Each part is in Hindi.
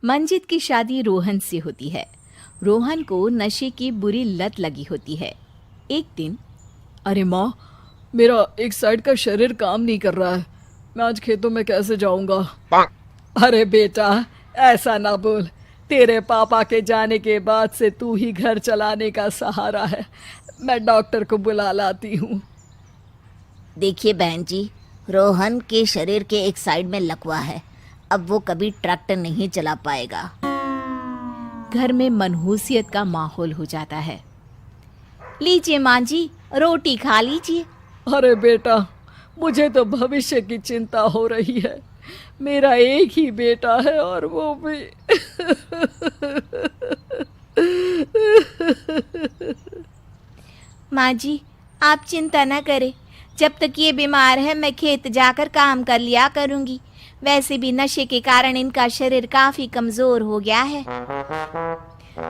मंजित की शादी रोहन से होती है। रोहन को नशे की बुरी लत लगी होती है। एक दिन, अरे माँ, मेरा एक साइड का शरीर काम नहीं कर रहा है। मैं आज खेतों में कैसे जाऊंगा? अरे बेटा, ऐसा ना बोल। तेरे पापा के जाने के बाद से तू ही घर चलाने का सहारा है। मैं डॉक्टर को बुला लाती हूँ। देखिए बहन जी, रोहन के शरीर के एक साइड में लकवा है। अब वो कभी ट्रैक्टर नहीं चला पाएगा। घर में मनहूसियत का माहौल हो जाता है। लीजिए माँ जी, रोटी खा लीजिए। अरे बेटा, मुझे तो भविष्य की चिंता हो रही है। मेरा एक ही बेटा है और वो भी माँ जी, आप चिंता न करें। जब तक ये बीमार है मैं खेत जाकर काम कर लिया करूँगी। वैसे भी नशे के कारण इनका शरीर काफ़ी कमज़ोर हो गया है।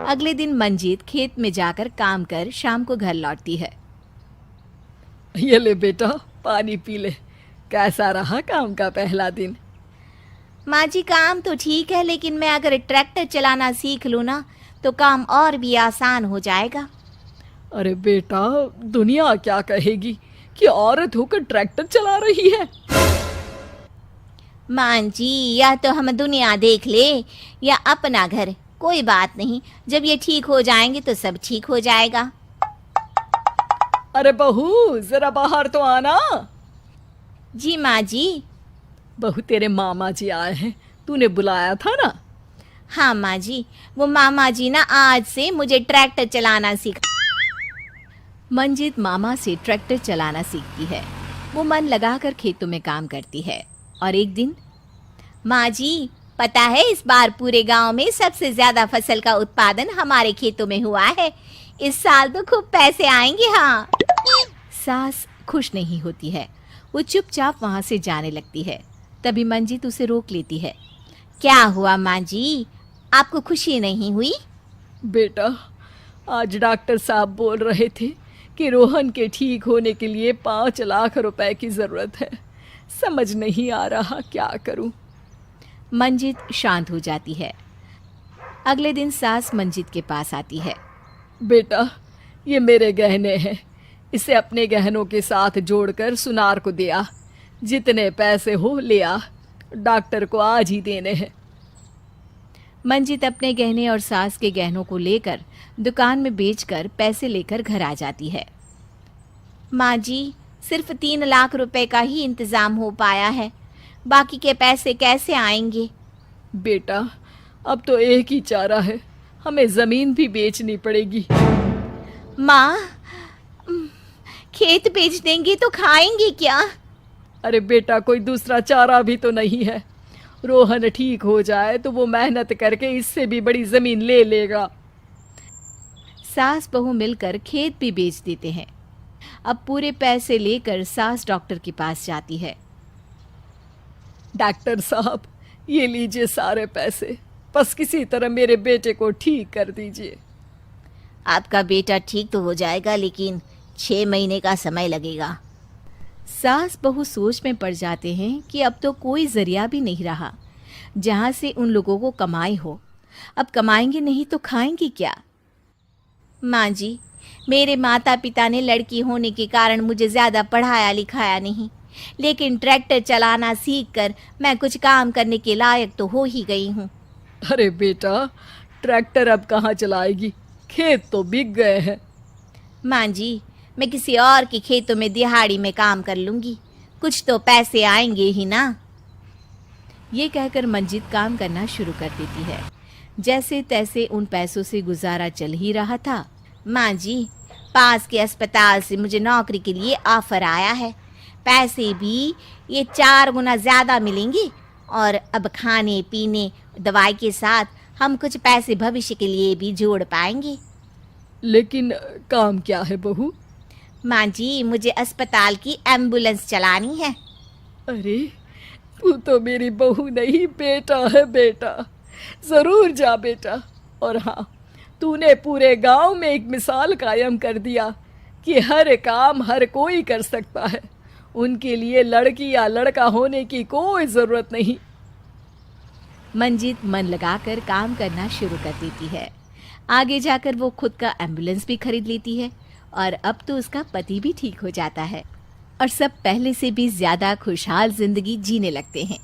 अगले दिन मंजीत खेत में जाकर काम कर शाम को घर लौटती है। ये ले बेटा, पानी पी ले। कैसा रहा काम का पहला दिन? माँ जी, काम तो ठीक है, लेकिन मैं अगर ट्रैक्टर चलाना सीख लूँ ना तो काम और भी आसान हो जाएगा। अरे बेटा, दुनिया क्या कहेगी कि औरत होकर ट्रैक्टर चला रही है। माँ जी, या तो हम दुनिया देख ले या अपना घर, कोई बात नहीं। जब ये ठीक हो जाएंगे तो सब ठीक हो जाएगा। अरे बहू, जरा बाहर तो आना। जी माँ जी। बहू, तेरे मामा जी आए हैं, तूने बुलाया था ना? हाँ माँ जी, वो मामा जी ना आज से मुझे ट्रैक्टर चलाना सीखा। मंजित मामा से ट्रैक्टर चलाना सीखती है। वो मन लगाकर खेतों में काम करती है। और एक दिन, माँ जी, पता है इस बार पूरे गांव में सबसे ज्यादा फसल का उत्पादन हमारे खेतों में हुआ है। इस साल तो खूब पैसे आएंगे। हाँ। सास खुश नहीं होती है। वो चुपचाप वहां से जाने लगती है। तभी मंजित उसे रोक लेती है। क्या हुआ माँ जी, आपको खुशी नहीं हुई? बेटा, आज डॉक्टर साहब बोल रहे थे कि रोहन के ठीक होने के लिए 5 लाख रुपए की ज़रूरत है। समझ नहीं आ रहा क्या करूं। मंजित शांत हो जाती है। अगले दिन सास मंजित के पास आती है। बेटा, ये मेरे गहने हैं। इसे अपने गहनों के साथ जोड़कर सुनार को दे आ। जितने पैसे हो ले आ। डॉक्टर को आज ही देने हैं। मंजित अपने गहने और सास के गहनों को लेकर दुकान में बेचकर पैसे लेकर घर आ जाती है। माँ जी, सिर्फ 3 लाख रुपए का ही इंतजाम हो पाया है। बाकी के पैसे कैसे आएंगे? बेटा, अब तो एक ही चारा है, हमें ज़मीन भी बेचनी पड़ेगी। माँ, खेत बेच देंगे तो खाएंगे क्या? अरे बेटा, कोई दूसरा चारा भी तो नहीं है। रोहन ठीक हो जाए तो वो मेहनत करके इससे भी बड़ी ज़मीन ले लेगा। सास बहू मिलकर खेत भी बेच देते हैं। अब पूरे पैसे लेकर सास डॉक्टर के पास जाती है। डॉक्टर साहब, ये लीजिए सारे पैसे। बस किसी तरह मेरे बेटे को ठीक कर दीजिए। आपका बेटा ठीक तो हो जाएगा, लेकिन 6 महीने का समय लगेगा। सास बहू सोच में पड़ जाते हैं कि अब तो कोई जरिया भी नहीं रहा जहां से उन लोगों को कमाई हो। अब कमाएंगे नहीं तो खाएंगे क्या? माँ जी, मेरे माता पिता ने लड़की होने के कारण मुझे ज़्यादा पढ़ाया लिखाया नहीं, लेकिन ट्रैक्टर चलाना सीखकर मैं कुछ काम करने के लायक तो हो ही गई हूँ। अरे बेटा, ट्रैक्टर अब कहाँ चलाएगी? खेत तो बिक गए हैं। माँ जी, मैं किसी और के खेतों में दिहाड़ी में काम कर लूँगी, कुछ तो पैसे आएंगे ही ना। ये कहकर मंजित काम करना शुरू कर देती है। जैसे तैसे उन पैसों से गुजारा चल ही रहा था। माँ जी, पास के अस्पताल से मुझे नौकरी के लिए ऑफर आया है। पैसे भी ये 4 गुना ज़्यादा मिलेंगे और अब खाने पीने दवाई के साथ हम कुछ पैसे भविष्य के लिए भी जोड़ पाएंगे। लेकिन काम क्या है बहू? माँ जी, मुझे अस्पताल की एम्बुलेंस चलानी है। अरे, तू तो मेरी बहू नहीं, बेटा है बेटा। ज़रूर जा बेटा। और हाँ, तूने पूरे गांव में एक मिसाल कायम कर दिया कि हर काम हर कोई कर सकता है। उनके लिए लड़की या लड़का होने की कोई ज़रूरत नहीं। मंजित मन लगाकर काम करना शुरू कर देती है। आगे जाकर वो खुद का एम्बुलेंस भी खरीद लेती है और अब तो उसका पति भी ठीक हो जाता है और सब पहले से भी ज्यादा खुशहाल जिंदगी जीने लगते हैं।